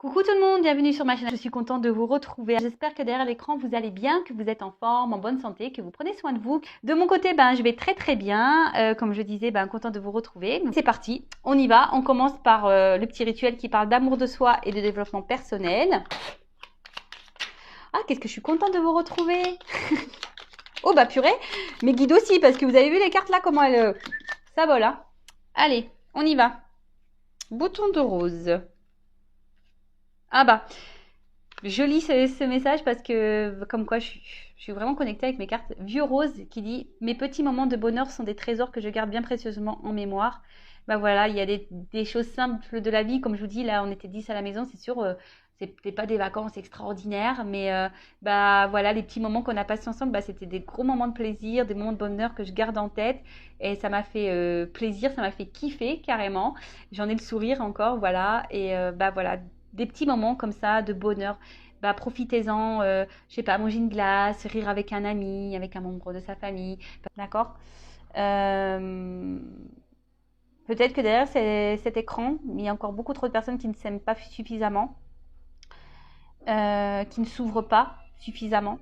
Coucou tout le monde, bienvenue sur ma chaîne. Je suis contente de vous retrouver. J'espère que derrière l'écran vous allez bien, que vous êtes en forme, en bonne santé, que vous prenez soin de vous. De mon côté, je vais très bien. Comme je disais, contente de vous retrouver. C'est parti, on y va. On commence par le petit rituel qui parle d'amour de soi et de développement personnel. Ah, qu'est-ce que je suis contente de vous retrouver. Oh bah purée, mes guides aussi, parce que vous avez vu les cartes là, comment elles... ça vole, hein. Allez, on y va. Bouton de rose. Ah bah, je lis ce message parce que, comme quoi, je suis vraiment connectée avec mes cartes. Vieux Rose qui dit « Mes petits moments de bonheur sont des trésors que je garde bien précieusement en mémoire. » Bah voilà, il y a des choses simples de la vie. Comme je vous dis, là, on était 10 à la maison, c'est sûr, c'était pas des vacances extraordinaires, mais voilà, les petits moments qu'on a passés ensemble, c'était des gros moments de plaisir, des moments de bonheur que je garde en tête. Et ça m'a fait plaisir, ça m'a fait kiffer carrément. J'en ai le sourire encore, voilà. Et voilà, des petits moments comme ça de bonheur. Profitez-en, je sais pas, manger une glace, rire avec un ami, avec un membre de sa famille, d'accord. Peut-être que derrière cet écran, il y a encore beaucoup trop de personnes qui ne s'aiment pas suffisamment, qui ne s'ouvrent pas suffisamment.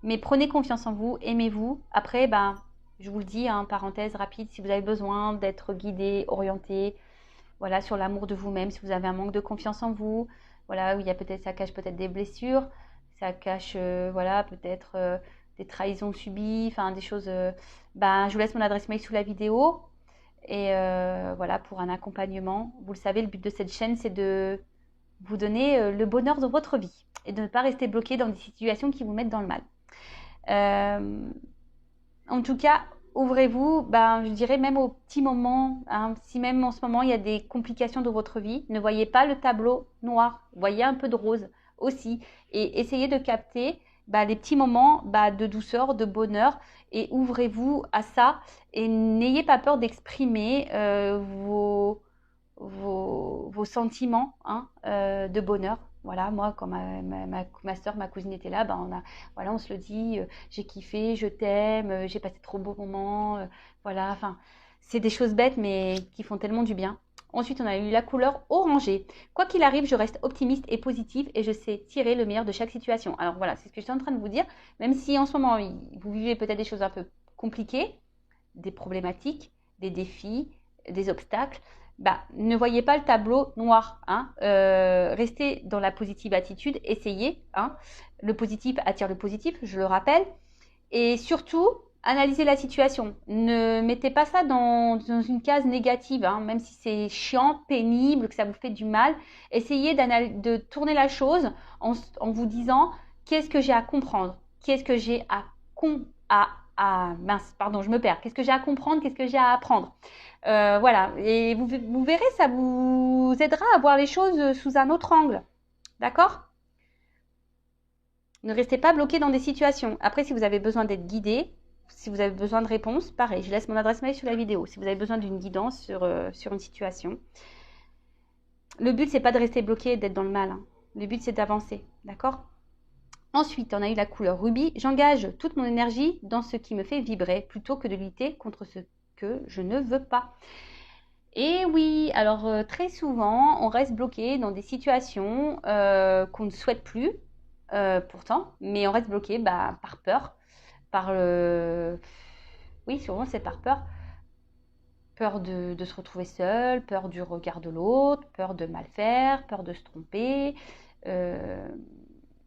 Mais prenez confiance en vous, aimez-vous. Après, je vous le dis, parenthèse rapide, si vous avez besoin d'être guidé, orienté, voilà, sur l'amour de vous-même, si vous avez un manque de confiance en vous, voilà, où il y a peut-être, ça cache peut-être des blessures, ça cache, voilà, peut-être des trahisons subies, enfin des choses. Je vous laisse mon adresse mail sous la vidéo et voilà, pour un accompagnement. Vous le savez, le but de cette chaîne, c'est de vous donner le bonheur de votre vie et de ne pas rester bloqué dans des situations qui vous mettent dans le mal. En tout cas, ouvrez-vous, je dirais même aux petits moments, si même en ce moment il y a des complications dans votre vie, ne voyez pas le tableau noir, voyez un peu de rose aussi et essayez de capter les petits moments de douceur, de bonheur et ouvrez-vous à ça et n'ayez pas peur d'exprimer vos sentiments de bonheur. Voilà, moi, quand ma soeur, ma cousine était là, on se le dit, j'ai kiffé, je t'aime, j'ai passé trop beaux moments, voilà, enfin, c'est des choses bêtes, mais qui font tellement du bien. Ensuite, on a eu la couleur orangée. Quoi qu'il arrive, je reste optimiste et positive et je sais tirer le meilleur de chaque situation. Alors voilà, c'est ce que je suis en train de vous dire. Même si en ce moment, vous vivez peut-être des choses un peu compliquées, des problématiques, des défis, des obstacles, ne voyez pas le tableau noir. Restez dans la positive attitude, essayez. Le positif attire le positif, je le rappelle. Et surtout, analysez la situation. Ne mettez pas ça dans une case négative, même si c'est chiant, pénible, que ça vous fait du mal. Essayez de tourner la chose en vous disant qu'est-ce que j'ai à comprendre, qu'est-ce que j'ai mince, pardon, je me perds. Qu'est-ce que j'ai à comprendre, qu'est-ce que j'ai à apprendre. Voilà, et vous verrez, ça vous aidera à voir les choses sous un autre angle. D'accord? Ne restez pas bloqué dans des situations. Après, si vous avez besoin d'être guidé, si vous avez besoin de réponses, pareil, je laisse mon adresse mail sous la vidéo. Si vous avez besoin d'une guidance sur une situation. Le but, c'est pas de rester bloqué et d'être dans le mal. Le but, c'est d'avancer. D'accord? Ensuite, on a eu la couleur rubis. J'engage toute mon énergie dans ce qui me fait vibrer plutôt que de lutter contre ce que je ne veux pas. Et oui, alors très souvent, on reste bloqué dans des situations qu'on ne souhaite plus, pourtant, mais on reste bloqué par peur, oui, souvent c'est par peur. Peur de se retrouver seul, peur du regard de l'autre, peur de mal faire, peur de se tromper.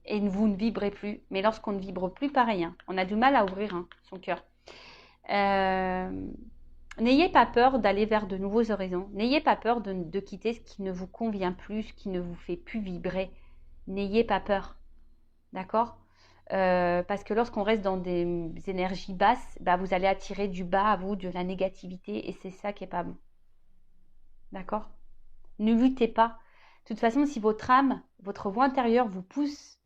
Et vous ne vibrez plus. Mais lorsqu'on ne vibre plus, pareil, on a du mal à ouvrir son cœur. N'ayez pas peur d'aller vers de nouveaux horizons. N'ayez pas peur de quitter ce qui ne vous convient plus, ce qui ne vous fait plus vibrer. N'ayez pas peur. D'accord? Parce que lorsqu'on reste dans des énergies basses, vous allez attirer du bas à vous, de la négativité, et c'est ça qui n'est pas bon. D'accord? Ne luttez pas. De toute façon, si votre âme, votre voix intérieure vous pousse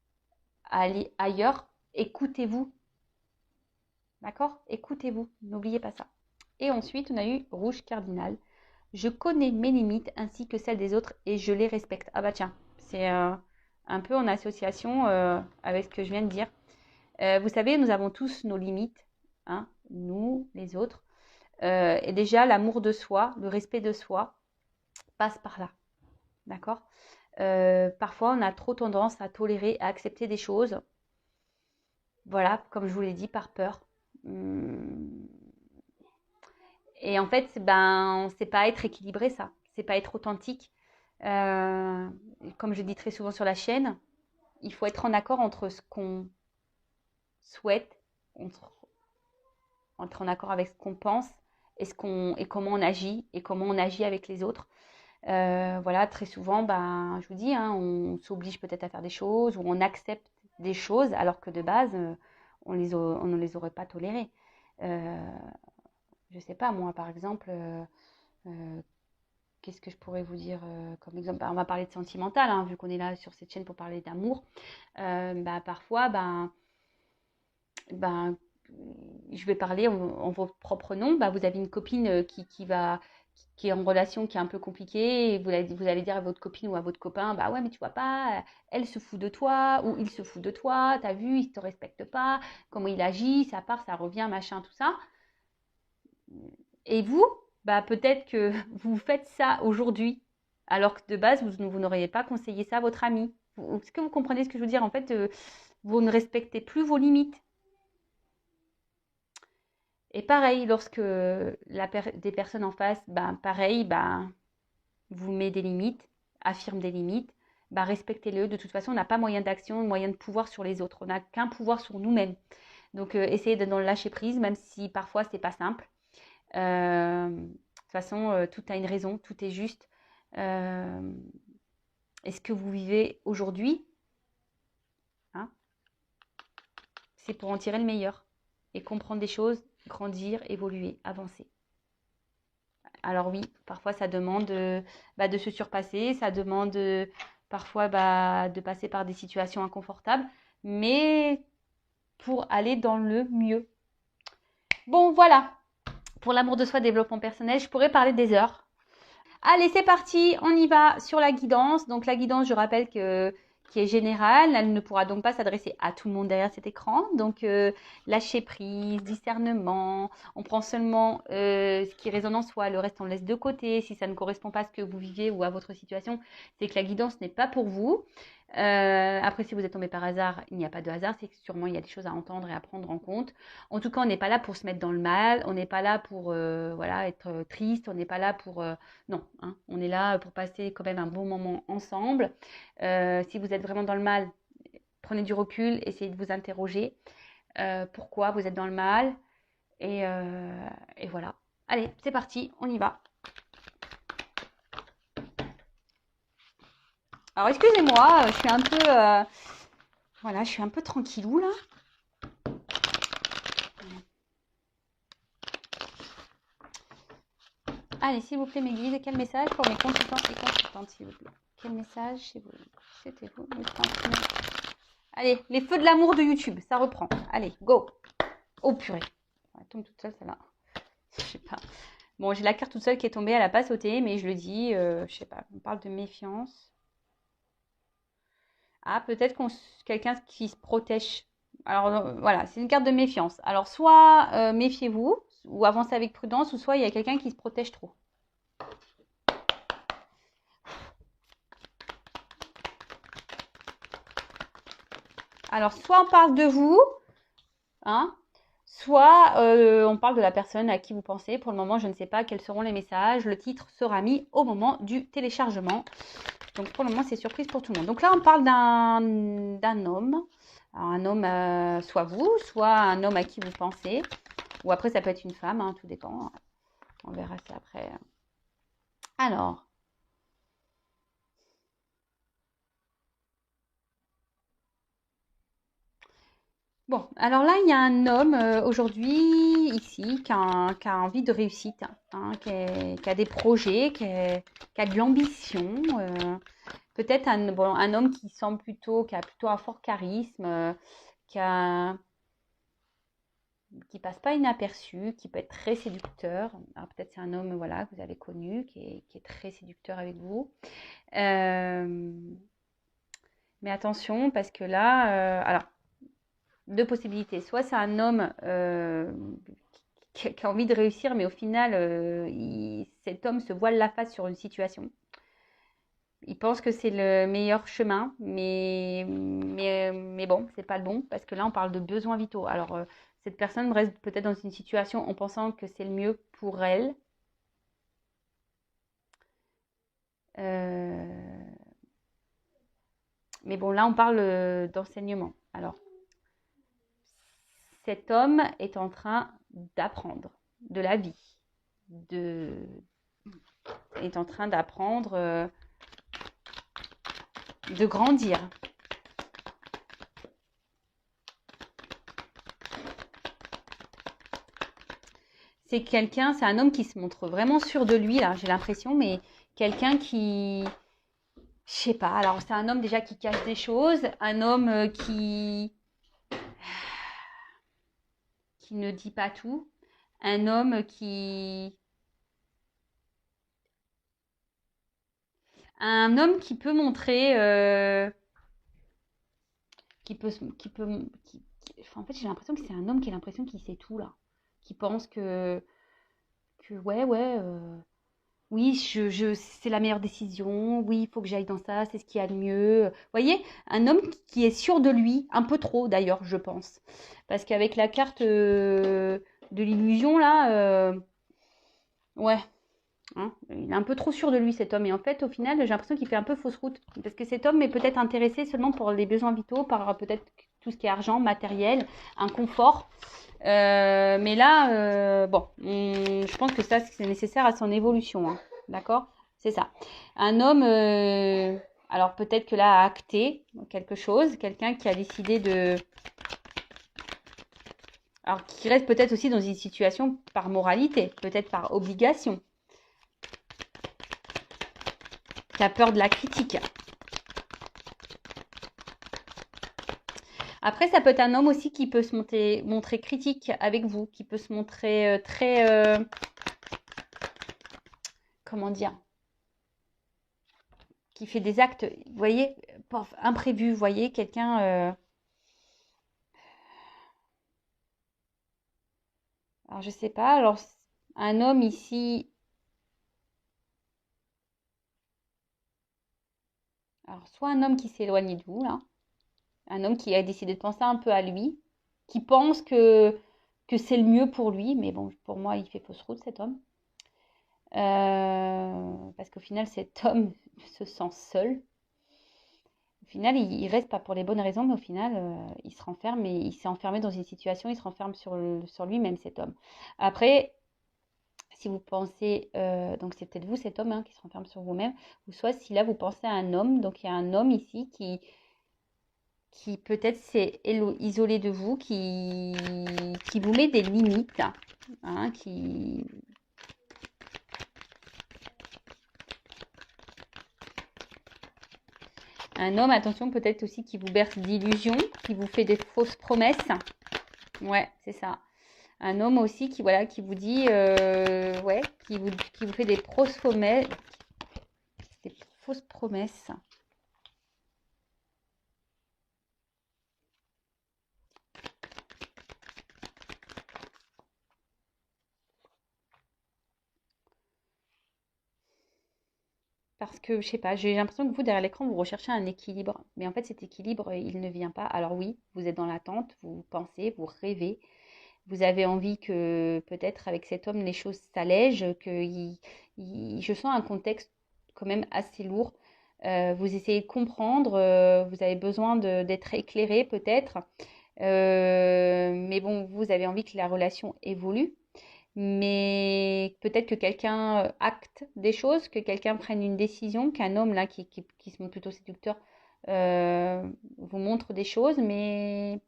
à aller ailleurs, écoutez-vous. D'accord? Écoutez-vous. N'oubliez pas ça. Et ensuite, on a eu rouge cardinal. Je connais mes limites ainsi que celles des autres et je les respecte. Ah tiens, c'est un peu en association avec ce que je viens de dire. Vous savez, nous avons tous nos limites, nous, les autres. Et déjà, l'amour de soi, le respect de soi, passe par là. D'accord? Parfois, on a trop tendance à tolérer, à accepter des choses. Voilà, comme je vous l'ai dit, par peur. Et en fait, ben, c'est pas être équilibré, ça. C'est pas être authentique. Comme je dis très souvent sur la chaîne, il faut être en accord entre ce qu'on souhaite, entre en accord avec ce qu'on pense et comment on agit et comment on agit avec les autres. Voilà, très souvent, ben, je vous dis, hein, on s'oblige peut-être à faire des choses ou on accepte des choses alors que de base, on ne les aurait pas tolérées. Je sais pas, moi, par exemple, qu'est-ce que je pourrais vous dire comme exemple? On va parler de sentimental, hein, vu qu'on est là sur cette chaîne pour parler d'amour. Bah, parfois, ben, je vais parler en votre propre nom. Bah, vous avez une copine qui est en relation, qui est un peu compliquée, et vous allez dire à votre copine ou à votre copain, bah ouais, mais tu vois pas, elle se fout de toi, ou il se fout de toi, t'as vu, il te respecte pas, comment il agit, ça part, ça revient, machin, tout ça. Et vous, bah peut-être que vous faites ça aujourd'hui, alors que de base, vous n'auriez pas conseillé ça à votre ami. Est-ce que vous comprenez ce que je veux dire? En fait, vous ne respectez plus vos limites. Et pareil, lorsque des personnes en face, ben, pareil, ben, vous met des limites, affirme des limites, ben, respectez-le. De toute façon, on n'a pas moyen d'action, moyen de pouvoir sur les autres. On n'a qu'un pouvoir sur nous-mêmes. Donc, essayez d'être dans le lâcher prise, même si parfois, c'est pas simple. De toute façon, tout a une raison, tout est juste. Est-ce que vous vivez aujourd'hui, hein, c'est pour en tirer le meilleur et comprendre des choses, grandir, évoluer, avancer. Alors oui, parfois ça demande de se surpasser, ça demande parfois de passer par des situations inconfortables, mais pour aller dans le mieux. Bon, voilà, pour l'amour de soi, développement personnel, je pourrais parler des heures. Allez, c'est parti, on y va sur la guidance. Donc la guidance, je rappelle qui est générale, elle ne pourra donc pas s'adresser à tout le monde derrière cet écran. Donc lâcher prise, discernement, on prend seulement ce qui résonne en soi, le reste on laisse de côté. Si ça ne correspond pas à ce que vous vivez ou à votre situation, c'est que la guidance n'est pas pour vous. Après, si vous êtes tombé par hasard, il n'y a pas de hasard, c'est que sûrement il y a des choses à entendre et à prendre en compte. En tout cas, on n'est pas là pour se mettre dans le mal, on n'est pas là pour voilà, être triste, on n'est pas là pour... non, hein, on est là pour passer quand même un bon moment ensemble. Si vous êtes vraiment dans le mal, prenez du recul, essayez de vous interroger. Pourquoi vous êtes dans le mal et voilà. Allez, c'est parti, on y va. Alors, excusez-moi, je suis un peu... voilà, je suis un peu tranquillou, là. Allez, s'il vous plaît, mes guides, quel message pour mes consultants et consultantes, s'il vous plaît? Quel message chez vous? C'était-vous me transmettre? Allez, les feux de l'amour de YouTube, ça reprend. Allez, go. Oh purée. Elle tombe toute seule, celle-là. Je sais pas. Bon, j'ai la carte toute seule qui est tombée, elle n'a pas sauté, mais je le dis, je sais pas. On parle de méfiance. Ah, peut-être quelqu'un qui se protège. Alors voilà, c'est une carte de méfiance. Alors soit méfiez-vous, ou avancez avec prudence, ou soit il y a quelqu'un qui se protège trop. Alors soit on parle de vous, hein, soit on parle de la personne à qui vous pensez. Pour le moment, je ne sais pas quels seront les messages. Le titre sera mis au moment du téléchargement. Donc pour le moment, c'est surprise pour tout le monde. Donc là, on parle d'un homme. Alors, un homme, soit vous, soit un homme à qui vous pensez. Ou après, ça peut être une femme, hein, tout dépend. On verra ça après. Alors. Bon, alors là, il y a un homme aujourd'hui, ici, qui a envie de réussite, hein, qui a des projets, qui a de l'ambition. Peut-être un homme qui a plutôt un fort charisme, qui a, qui passe pas inaperçu, qui peut être très séducteur. Alors peut-être c'est un homme voilà, que vous avez connu, qui est très séducteur avec vous. Mais attention, parce que là, alors, deux possibilités. Soit c'est un homme qui a envie de réussir, mais au final, cet homme se voile la face sur une situation. Il pense que c'est le meilleur chemin, mais bon, c'est pas le bon, parce que là, on parle de besoins vitaux. Alors, cette personne reste peut-être dans une situation en pensant que c'est le mieux pour elle. Mais bon, là, on parle d'enseignement. Alors, cet homme est en train d'apprendre de la vie, est en train d'apprendre, de grandir. C'est quelqu'un, c'est un homme qui se montre vraiment sûr de lui, là, j'ai l'impression, mais quelqu'un qui, je sais pas, alors c'est un homme déjà qui cache des choses, un homme qui ne dit pas tout, un homme qui peut montrer, enfin, en fait, j'ai l'impression que c'est un homme qui a l'impression qu'il sait tout là, qui pense que ouais, oui, c'est la meilleure décision, oui, il faut que j'aille dans ça, c'est ce qu'il y a de mieux. Vous voyez, un homme qui est sûr de lui, un peu trop d'ailleurs, je pense, parce qu'avec la carte de l'illusion là, ouais. Hein, il est un peu trop sûr de lui cet homme et en fait au final j'ai l'impression qu'il fait un peu fausse route parce que cet homme est peut-être intéressé seulement pour les besoins vitaux, par peut-être tout ce qui est argent, matériel, un confort. Mais là, bon, je pense que ça c'est nécessaire à son évolution, hein, d'accord? C'est ça. Un homme, alors peut-être que là a acté quelque chose, quelqu'un qui a décidé de... Alors qui reste peut-être aussi dans une situation par moralité, peut-être par obligation. Qui a peur de la critique. Après, ça peut être un homme aussi qui peut se montrer critique avec vous, qui peut se montrer très... comment dire? Qui fait des actes, vous voyez, imprévus, vous voyez, quelqu'un... alors, je sais pas, alors, un homme ici... Alors, soit un homme qui s'est éloigné de vous, là, un homme qui a décidé de penser un peu à lui, qui pense que c'est le mieux pour lui, mais bon, pour moi, il fait fausse route, cet homme. Parce qu'au final, cet homme se sent seul. Au final, il reste pas pour les bonnes raisons, mais au final, il se renferme et il s'est enfermé dans une situation, il se renferme sur lui-même, cet homme. Après, si vous pensez, donc c'est peut-être vous, cet homme, hein, qui se renferme sur vous-même, ou soit si là, vous pensez à un homme, donc il y a un homme ici qui peut-être s'est isolé de vous, qui vous met des limites, hein, un homme, attention, peut-être aussi qui vous berce d'illusions, qui vous fait des fausses promesses. Ouais, c'est ça. Un homme aussi qui, voilà, qui vous dit, ouais, qui vous fait des fausses promesses. Des fausses promesses. Parce que, je sais pas, j'ai l'impression que vous, derrière l'écran, vous recherchez un équilibre. Mais en fait, cet équilibre, il ne vient pas. Alors oui, vous êtes dans l'attente, vous pensez, vous rêvez. Vous avez envie que peut-être avec cet homme, les choses s'allègent, je sens un contexte quand même assez lourd. Vous essayez de comprendre, vous avez besoin d'être éclairé peut-être. Mais bon, vous avez envie que la relation évolue. Mais peut-être que quelqu'un acte des choses, que quelqu'un prenne une décision, qu'un homme là qui se montre plutôt séducteur vous montre des choses, mais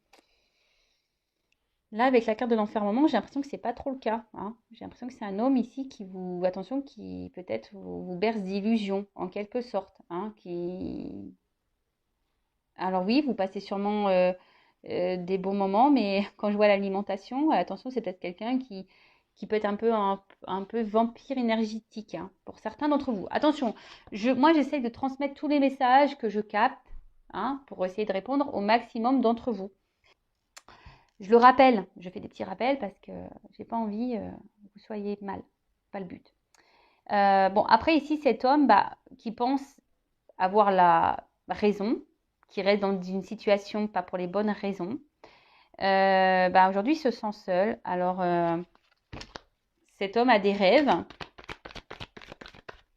là, avec la carte de l'enfermement, j'ai l'impression que c'est pas trop le cas, hein. J'ai l'impression que c'est un homme ici qui vous, attention, qui peut-être vous berce d'illusions en quelque sorte, hein, qui. Alors oui, vous passez sûrement des bons moments, mais quand je vois l'alimentation, attention, c'est peut-être quelqu'un qui peut être un peu vampire énergétique, hein, pour certains d'entre vous. Attention, moi j'essaye de transmettre tous les messages que je capte, hein, pour essayer de répondre au maximum d'entre vous. Je le rappelle, je fais des petits rappels parce que j'ai pas envie que vous soyez mal, pas le but. Bon, après ici, cet homme qui pense avoir la raison, qui reste dans une situation pas pour les bonnes raisons, aujourd'hui il se sent seul. Alors, cet homme a des rêves,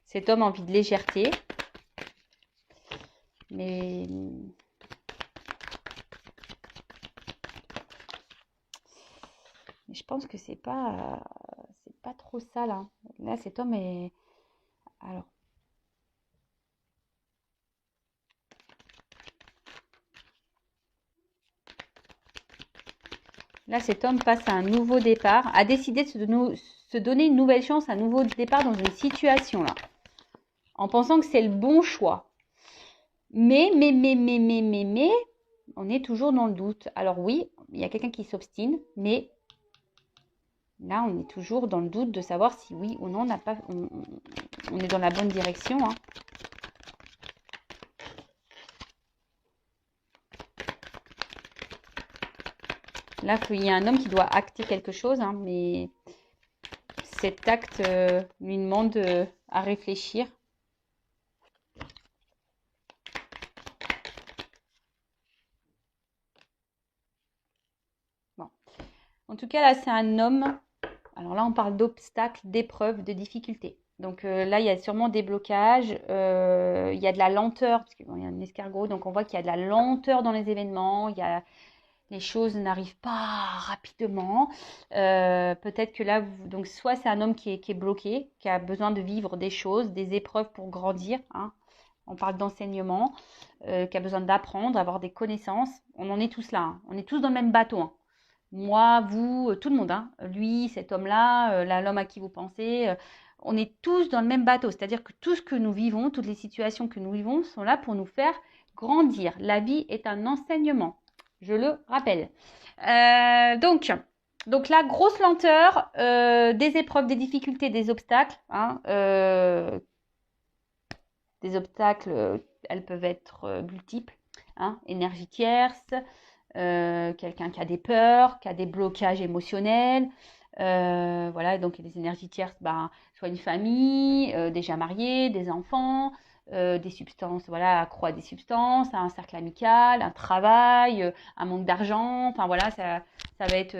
cet homme a envie de légèreté, mais je pense que c'est pas trop ça là. Là, cet homme est... Alors, là, cet homme passe à un nouveau départ, a décidé de se donner une nouvelle chance, un nouveau départ dans une situation là, en pensant que c'est le bon choix. Mais, on est toujours dans le doute. Alors oui, il y a quelqu'un qui s'obstine, mais là, on est toujours dans le doute de savoir si oui ou non on est dans la bonne direction. Hein. Là, il y a un homme qui doit acter quelque chose, hein, mais cet acte lui demande à réfléchir. Bon. En tout cas, là, c'est un homme. Alors là, on parle d'obstacles, d'épreuves, de difficultés. Donc là, il y a sûrement des blocages. Il y a de la lenteur, parce qu'il y a un escargot. Donc on voit qu'il y a de la lenteur dans les événements. Les choses n'arrivent pas rapidement. Peut-être que là, donc soit c'est un homme qui est bloqué, qui a besoin de vivre des choses, des épreuves pour grandir. Hein. On parle d'enseignement, qui a besoin d'apprendre, avoir des connaissances. On en est tous là. Hein. On est tous dans le même bateau. Hein. Moi, vous, tout le monde. Hein. Lui, cet homme-là, l'homme à qui vous pensez. On est tous dans le même bateau. C'est-à-dire que tout ce que nous vivons, toutes les situations que nous vivons sont là pour nous faire grandir. La vie est un enseignement. Je le rappelle. Donc là, grosse lenteur, des épreuves, des difficultés, des obstacles. Hein, des obstacles, elles peuvent être multiples. Hein, énergie tierce, quelqu'un qui a des peurs, qui a des blocages émotionnels. Voilà, donc les énergies tierces, soit une famille, déjà mariée, des enfants. Des substances, voilà, accro à des substances, un cercle amical, un travail, un manque d'argent, enfin voilà, ça va être,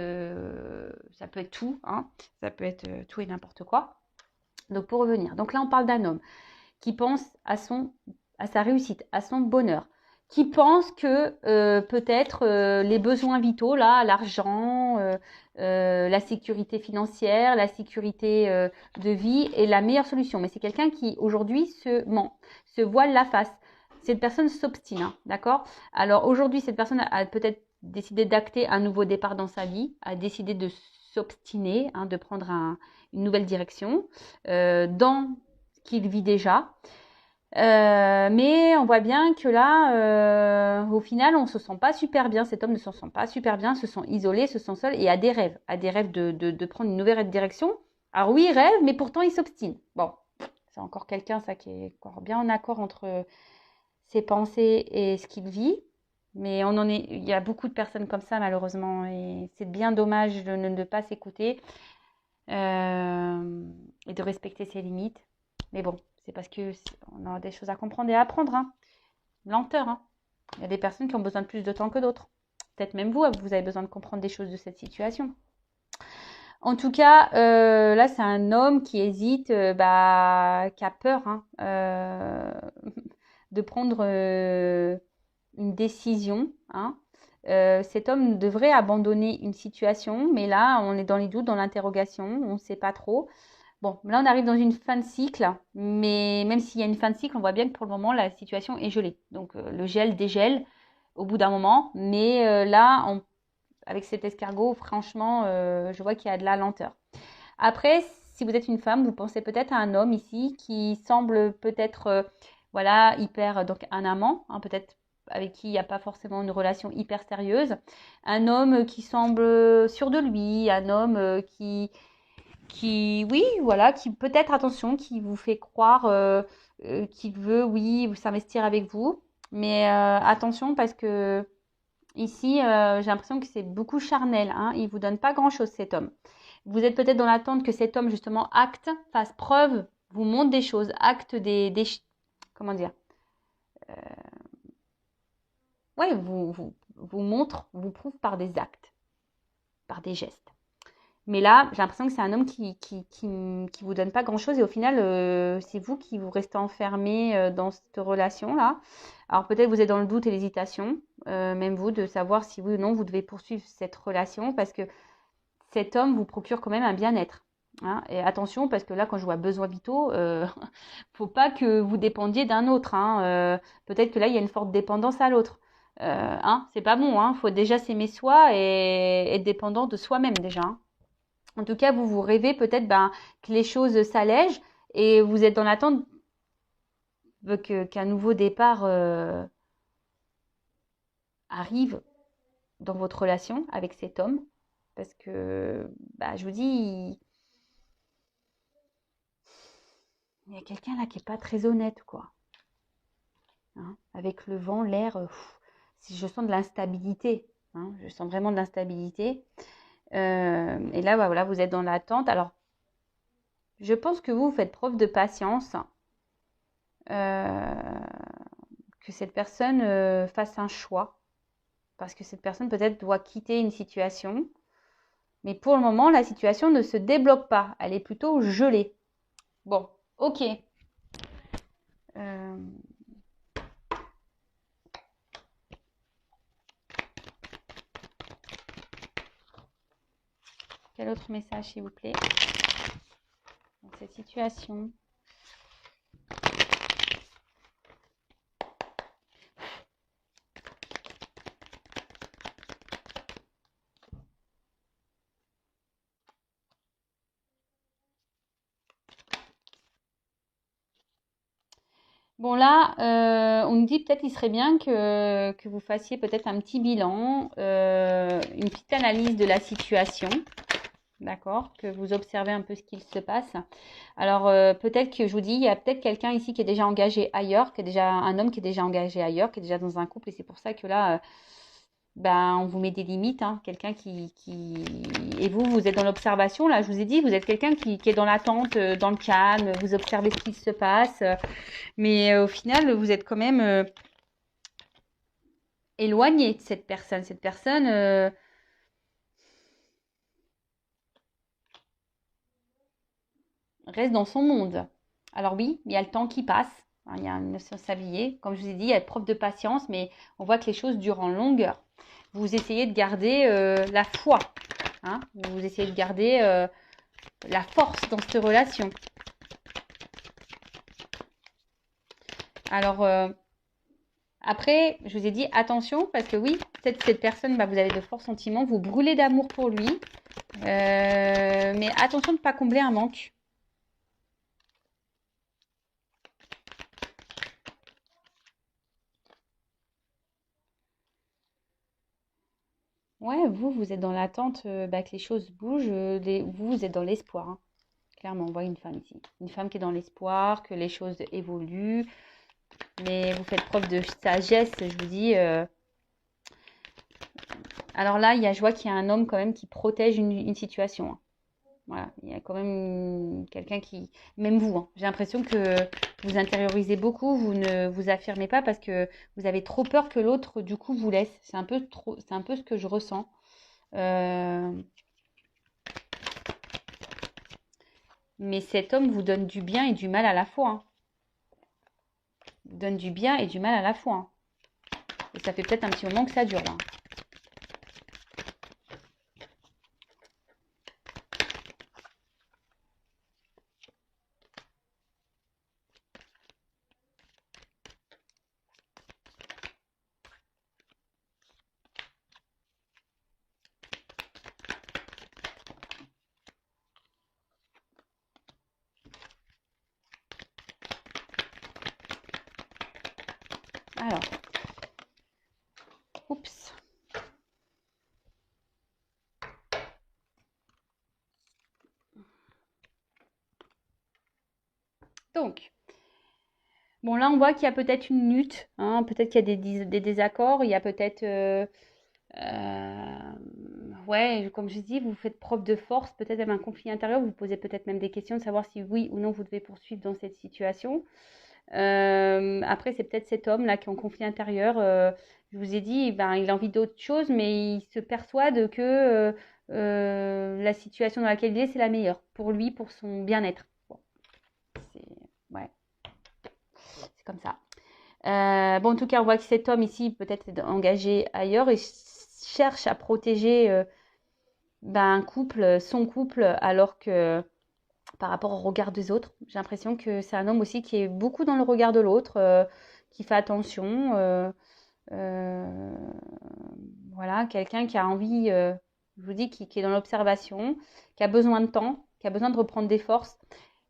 ça peut être tout, hein, ça peut être tout et n'importe quoi. Donc pour revenir, donc là on parle d'un homme qui pense à sa réussite, à son bonheur, qui pense que peut-être les besoins vitaux, là, l'argent, la sécurité financière, la sécurité de vie est la meilleure solution. Mais c'est quelqu'un qui aujourd'hui se ment, se voile la face. Cette personne s'obstine, hein, d'accord? Alors aujourd'hui, cette personne a peut-être décidé d'acter un nouveau départ dans sa vie, a décidé de s'obstiner, hein, de prendre une nouvelle direction dans ce qu'il vit déjà. Mais on voit bien que là, au final, on se sent pas super bien. Cet homme ne se sent pas super bien, se sent isolé, se sent seul et a des rêves de prendre une nouvelle direction. Alors oui, il rêve, mais pourtant il s'obstine. Bon, c'est encore quelqu'un, ça, qui est encore bien en accord entre ses pensées et ce qu'il vit. Mais il y a beaucoup de personnes comme ça, malheureusement, et c'est bien dommage de ne pas s'écouter et de respecter ses limites. Mais bon, c'est parce qu'on a des choses à comprendre et à apprendre. Hein. Lenteur. Hein. Il y a des personnes qui ont besoin de plus de temps que d'autres. Peut-être même vous avez besoin de comprendre des choses de cette situation. En tout cas, là, c'est un homme qui hésite, qui a peur de prendre une décision. Hein. Cet homme devrait abandonner une situation, mais là, on est dans les doutes, dans l'interrogation, on ne sait pas trop. Bon, là, on arrive dans une fin de cycle, mais même s'il y a une fin de cycle, on voit bien que pour le moment, la situation est gelée. Donc, le gel dégèle au bout d'un moment, mais là, avec cet escargot, franchement, je vois qu'il y a de la lenteur. Après, si vous êtes une femme, vous pensez peut-être à un homme ici qui semble peut-être, hyper, donc un amant, hein, peut-être avec qui il n'y a pas forcément une relation hyper sérieuse. Un homme qui semble sûr de lui, un homme qui peut-être, attention, qui vous fait croire qu'il veut, oui, s'investir avec vous. Mais attention parce que Ici, j'ai l'impression que c'est beaucoup charnel, hein. Il ne vous donne pas grand-chose, cet homme. Vous êtes peut-être dans l'attente que cet homme, justement, acte, fasse preuve, vous montre des choses, acte comment dire? Ouais, vous montre, vous prouve par des actes, par des gestes. Mais là, j'ai l'impression que c'est un homme qui vous donne pas grand-chose et au final, c'est vous qui vous restez enfermé dans cette relation-là. Alors peut-être vous êtes dans le doute et l'hésitation, même vous, de savoir si oui ou non vous devez poursuivre cette relation parce que cet homme vous procure quand même un bien-être. Hein. Et attention, parce que là, quand je vois besoins vitaux, faut pas que vous dépendiez d'un autre. Hein. Peut-être que là, il y a une forte dépendance à l'autre. Hein, c'est pas bon. Hein. Faut déjà s'aimer soi et être dépendant de soi-même déjà. Hein. En tout cas, vous rêvez peut-être que les choses s'allègent et vous êtes dans l'attente qu'un nouveau départ arrive dans votre relation avec cet homme. Parce que, je vous dis, il y a quelqu'un là qui n'est pas très honnête, quoi. Hein. Avec le vent, l'air, si je sens de l'instabilité. Hein, je sens vraiment de l'instabilité. Et là, voilà, vous êtes dans l'attente. Alors, je pense que vous faites preuve de patience. Que cette personne fasse un choix. Parce que cette personne peut-être doit quitter une situation. Mais pour le moment, la situation ne se débloque pas. Elle est plutôt gelée. Bon, ok. Euh, Quel autre message, s'il vous plaît, dans cette situation? Bon là, on nous dit peut-être qu'il serait bien que vous fassiez peut-être un petit bilan, une petite analyse de la situation, d'accord? Que vous observez un peu ce qu'il se passe. Alors peut-être que je vous dis, il y a peut-être quelqu'un ici qui est déjà engagé ailleurs, qui est déjà un homme qui est déjà engagé ailleurs, qui est déjà dans un couple, et c'est pour ça que là, on vous met des limites, hein. Quelqu'un et vous êtes dans l'observation. Là, je vous ai dit, vous êtes quelqu'un qui est dans l'attente, dans le calme, vous observez ce qui se passe. Mais au final, vous êtes quand même éloigné de cette personne. Cette personne reste dans son monde. Alors oui, il y a le temps qui passe. Hein, il y a une s'habiller. Comme je vous ai dit, il y a preuve de patience, mais on voit que les choses durent en longueur. Vous essayez de garder la foi. Hein, vous essayez de garder la force dans cette relation. Alors, après, je vous ai dit attention parce que oui, peut-être cette personne, vous avez de forts sentiments, vous brûlez d'amour pour lui. Mais attention de ne pas combler un manque. Ouais, vous êtes dans l'attente que les choses bougent. Vous êtes dans l'espoir. Hein. Clairement, on voit une femme ici. Une femme qui est dans l'espoir, que les choses évoluent. Mais vous faites preuve de sagesse, je vous dis. Alors là, je vois qu'il y a un homme quand même qui protège une situation. Hein. Voilà, il y a quand même quelqu'un qui, même vous, hein, j'ai l'impression que vous intériorisez beaucoup, vous ne vous affirmez pas parce que vous avez trop peur que l'autre, du coup, vous laisse. C'est un peu trop, c'est un peu ce que je ressens. Euh, mais cet homme vous donne du bien et du mal à la fois. Hein. Vous donne du bien et du mal à la fois. Hein. Et ça fait peut-être un petit moment que ça dure là. Alors, oups. Donc, bon là on voit qu'il y a peut-être une lutte, hein, peut-être qu'il y a des désaccords, il y a peut-être Ouais, comme je dis, vous faites preuve de force, peut-être même un conflit intérieur, vous posez peut-être même des questions de savoir si oui ou non vous devez poursuivre dans cette situation. Après, c'est peut-être cet homme-là qui est en conflit intérieur. Je vous ai dit, ben, il a envie d'autre chose, mais il se persuade que la situation dans laquelle il est, c'est la meilleure pour lui, pour son bien-être. Bon, c'est ouais, c'est comme ça. Bon, en tout cas, on voit que cet homme ici peut-être est engagé ailleurs et cherche à protéger ben, un couple, son couple, alors que par rapport au regard des autres, j'ai l'impression que c'est un homme aussi qui est beaucoup dans le regard de l'autre, qui fait attention. Euh, voilà, quelqu'un qui a envie, je vous dis, qui est dans l'observation, qui a besoin de temps, qui a besoin de reprendre des forces.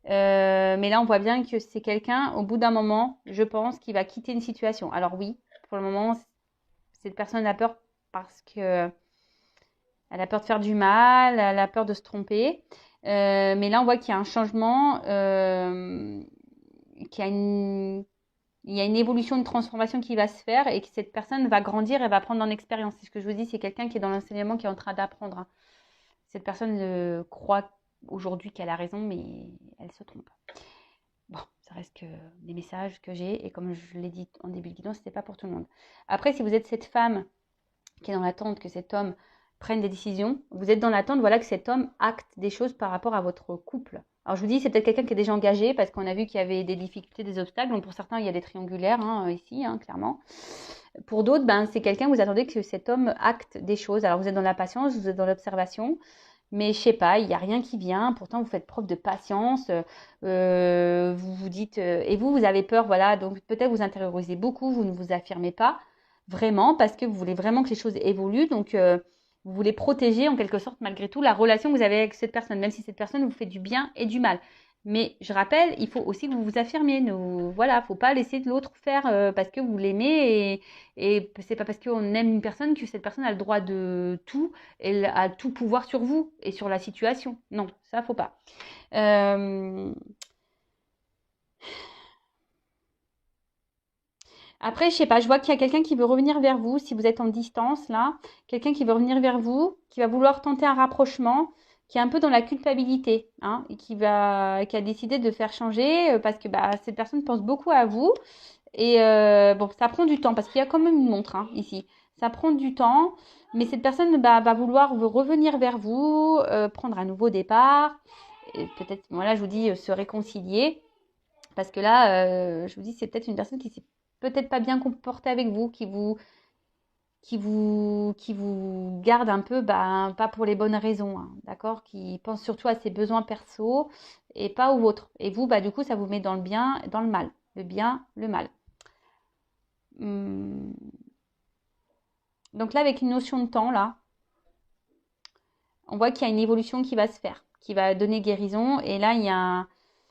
Mais là, on voit bien que c'est quelqu'un, au bout d'un moment, je pense, qui va quitter une situation. Alors oui, pour le moment, cette personne a peur parce que elle a peur de faire du mal, elle a peur de se tromper. Mais là, on voit qu'il y a un changement, qu'il y a il y a une évolution, une transformation qui va se faire et que cette personne va grandir et va prendre en expérience. C'est ce que je vous dis, c'est quelqu'un qui est dans l'enseignement, qui est en train d'apprendre, hein. Cette personne croit aujourd'hui qu'elle a raison, mais elle se trompe. Bon, ça reste que des messages que j'ai et comme je l'ai dit en début de guidon, ce n'était pas pour tout le monde. Après, si vous êtes cette femme qui est dans l'attente que cet homme prenne des décisions, vous êtes dans l'attente, voilà, que cet homme acte des choses par rapport à votre couple. Alors je vous dis, c'est peut-être quelqu'un qui est déjà engagé parce qu'on a vu qu'il y avait des difficultés, des obstacles. Donc pour certains, il y a des triangulaires hein, ici, hein, clairement. Pour d'autres, ben, c'est quelqu'un, vous attendez que cet homme acte des choses. Alors vous êtes dans la patience, vous êtes dans l'observation. Mais je sais pas, il n'y a rien qui vient. Pourtant, vous faites preuve de patience. Vous vous dites, et vous avez peur, voilà. Donc peut-être vous intériorisez beaucoup, vous ne vous affirmez pas vraiment parce que vous voulez vraiment que les choses évoluent. Donc vous voulez protéger en quelque sorte malgré tout la relation que vous avez avec cette personne, même si cette personne vous fait du bien et du mal. Mais je rappelle, il faut aussi que vous vous affirmiez. Voilà, faut pas laisser l'autre faire parce que vous l'aimez et c'est pas parce qu'on aime une personne que cette personne a le droit de tout, elle a tout pouvoir sur vous et sur la situation. Non, ça faut pas. Après, je sais pas, je vois qu'il y a quelqu'un qui veut revenir vers vous, si vous êtes en distance là, quelqu'un qui veut revenir vers vous, qui va vouloir tenter un rapprochement, qui est un peu dans la culpabilité, hein, et qui a décidé de faire changer parce que bah, cette personne pense beaucoup à vous. Et bon, ça prend du temps parce qu'il y a quand même une montre hein, ici. Ça prend du temps, mais cette personne bah, va vouloir revenir vers vous, prendre un nouveau départ, et peut-être, voilà, je vous dis, se réconcilier. Parce que là, je vous dis, c'est peut-être une personne qui s'est peut-être pas bien comportée avec vous, qui vous garde un peu, bah, pas pour les bonnes raisons, hein, d'accord? Qui pense surtout à ses besoins perso et pas aux vôtres. Et vous, bah, du coup, ça vous met dans le bien et dans le mal. Le bien, le mal. Hum. Donc là, avec une notion de temps, là, on voit qu'il y a une évolution qui va se faire, qui va donner guérison. Et là, il y a,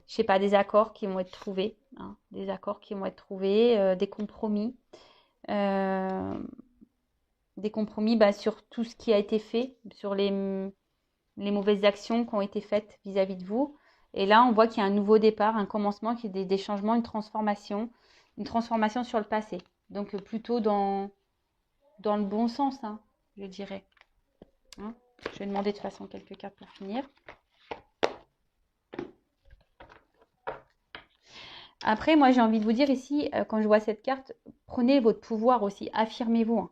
je sais pas, des accords qui vont être trouvés, hein, des accords qui vont être trouvés, euh, des compromis bah, sur tout ce qui a été fait, sur les mauvaises actions qui ont été faites vis-à-vis de vous. Et là, on voit qu'il y a un nouveau départ, un commencement, qu'il y a des changements, une transformation sur le passé. Donc plutôt dans le bon sens, hein, je dirais. Hein, je vais demander de toute façon quelques cartes pour finir. Après, moi, j'ai envie de vous dire ici, quand je vois cette carte, prenez votre pouvoir aussi. Affirmez-vous. Hein.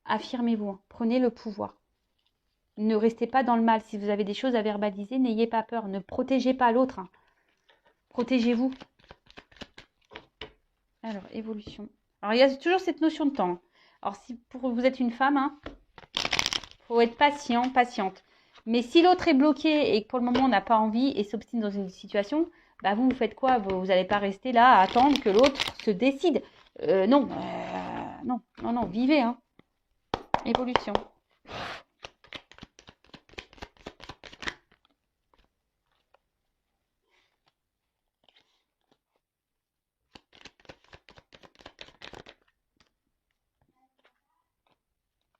Affirmez-vous. Hein. Prenez le pouvoir. Ne restez pas dans le mal. Si vous avez des choses à verbaliser, n'ayez pas peur. Ne protégez pas l'autre. Hein. Protégez-vous. Alors, évolution. Alors, il y a toujours cette notion de temps. Alors, si vous êtes une femme, hein, faut être patient, patiente. Mais si l'autre est bloqué et que pour le moment on n'a pas envie et s'obstine dans une situation, bah vous faites quoi? Vous n'allez pas rester là à attendre que l'autre se décide. Non, non, non, non, vivez, hein. Évolution.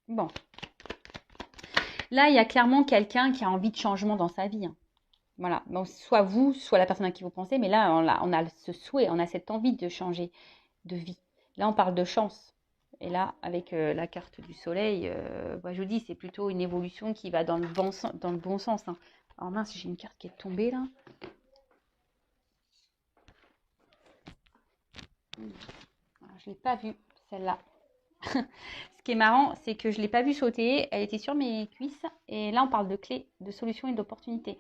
Bon. Là, il y a clairement quelqu'un qui a envie de changement dans sa vie. Hein. Voilà. Bon, soit vous, soit la personne à qui vous pensez, mais là, on a ce souhait, on a cette envie de changer de vie. Là, on parle de chance. Et là, avec la carte du soleil, je vous dis, c'est plutôt une évolution qui va dans le bon sens. Hein. Alors mince, j'ai une carte qui est tombée là. Alors, je ne l'ai pas vue, celle-là. Ce qui est marrant, c'est que je ne l'ai pas vue sauter. Elle était sur mes cuisses. Et là, on parle de clés, de solutions et d'opportunités.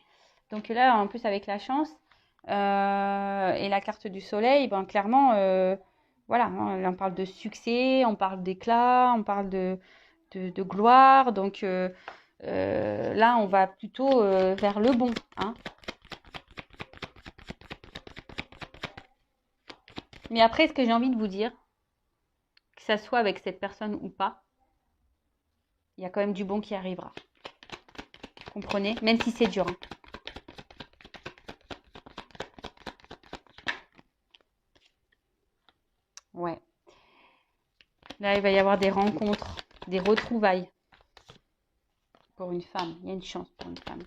Donc là, en plus, avec la chance et la carte du soleil, ben, clairement, voilà, là, on parle de succès, on parle d'éclat, on parle de gloire. Donc là, on va plutôt vers le bon. Hein. Mais après, ce que j'ai envie de vous dire, que ça soit avec cette personne ou pas, il y a quand même du bon qui arrivera. Comprenez? Même si c'est dur. Hein. Ouais. Là, il va y avoir des rencontres, des retrouvailles. Pour une femme. Il y a une chance pour une femme.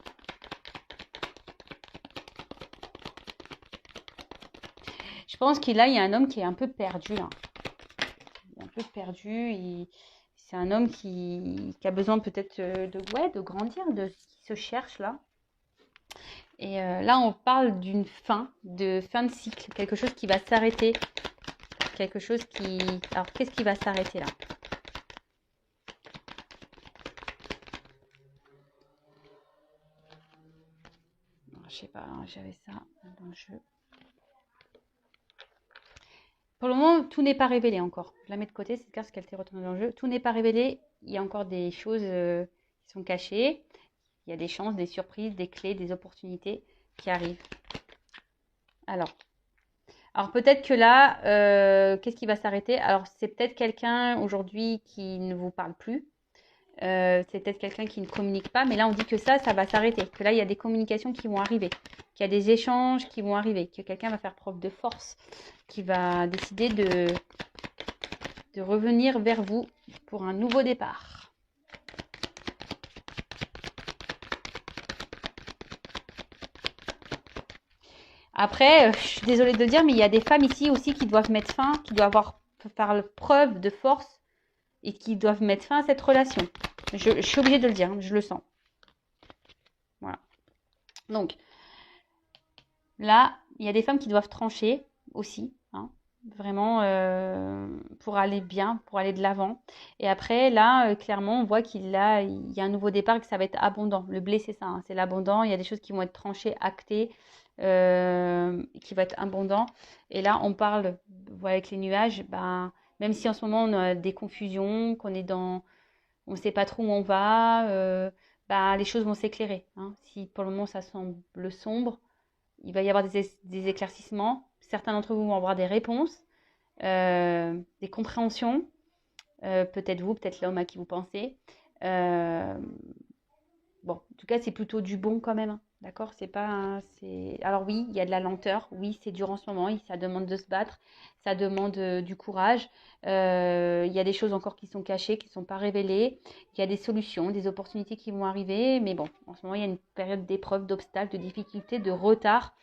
Je pense qu'il y a un homme qui est un peu perdu là. Il est un peu perdu. C'est un homme qui a besoin peut-être de grandir, qui se cherche là. Et là, on parle d'une fin de cycle. Quelque chose qui va s'arrêter. Quelque chose qui... Alors, qu'est-ce qui va s'arrêter là? Je sais pas, j'avais ça dans le jeu. Pour le moment, tout n'est pas révélé encore. Je la mets de côté, cette carte, parce qu'elle était retournée dans le jeu. Tout n'est pas révélé. Il y a encore des choses qui sont cachées. Il y a des chances, des surprises, des clés, des opportunités qui arrivent. Alors peut-être que là, qu'est-ce qui va s'arrêter? Alors, c'est peut-être quelqu'un aujourd'hui qui ne vous parle plus. C'est peut-être quelqu'un qui ne communique pas, mais là on dit que ça va s'arrêter, que là il y a des communications qui vont arriver, qu'il y a des échanges qui vont arriver, que quelqu'un va faire preuve de force, qui va décider de revenir vers vous pour un nouveau départ. Après, je suis désolée de le dire, mais il y a des femmes ici aussi qui doivent mettre fin, qui doivent faire preuve de force et qui doivent mettre fin à cette relation. Je suis obligée de le dire, hein, je le sens. Voilà. Donc, là, il y a des femmes qui doivent trancher aussi, hein, vraiment pour aller bien, pour aller de l'avant. Et après, là, clairement, on voit qu'il y a un nouveau départ et que ça va être abondant. Le blé, c'est ça, hein, c'est l'abondant. Il y a des choses qui vont être tranchées, actées, qui vont être abondant. Et là, on parle, voilà, avec les nuages, ben, même si en ce moment, on a des confusions, qu'on est dans... On ne sait pas trop où on va, ben, les choses vont s'éclairer. Hein. Si pour le moment, ça semble sombre, il va y avoir des éclaircissements. Certains d'entre vous vont avoir des réponses, des compréhensions. Peut-être vous, peut-être l'homme à qui vous pensez. Bon, en tout cas, c'est plutôt du bon quand même. Hein. D'accord? C'est pas. Alors oui, il y a de la lenteur. Oui, c'est dur en ce moment. Ça demande de se battre. Ça demande du courage. Il y a des choses encore qui sont cachées, qui ne sont pas révélées. Il y a des solutions, des opportunités qui vont arriver. Mais bon, en ce moment, il y a une période d'épreuve, d'obstacles, de difficultés, de retard,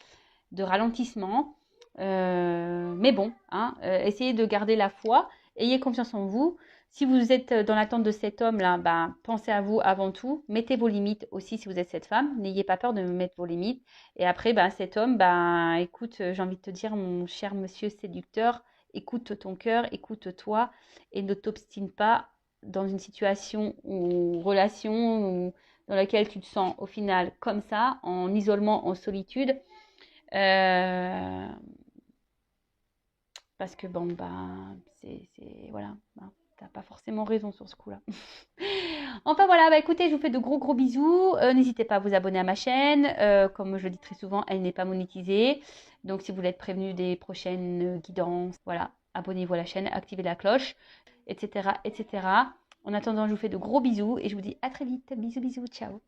de ralentissement. Mais bon, hein, essayez de garder la foi. Ayez confiance en vous. Si vous êtes dans l'attente de cet homme-là, ben, pensez à vous avant tout. Mettez vos limites aussi si vous êtes cette femme. N'ayez pas peur de mettre vos limites. Et après, ben, cet homme, ben, écoute, j'ai envie de te dire, mon cher monsieur séducteur, écoute ton cœur, écoute-toi et ne t'obstine pas dans une situation ou relation dans laquelle tu te sens au final comme ça, en isolement, en solitude. Parce que bon, ben, c'est voilà. Ben, t'as pas forcément raison sur ce coup-là. Enfin voilà, bah écoutez, je vous fais de gros bisous. N'hésitez pas à vous abonner à ma chaîne. Comme je le dis très souvent, elle n'est pas monétisée. Donc si vous voulez être prévenu des prochaines guidances, voilà, abonnez-vous à la chaîne, activez la cloche, etc. En attendant, je vous fais de gros bisous et je vous dis à très vite. Bisous, ciao.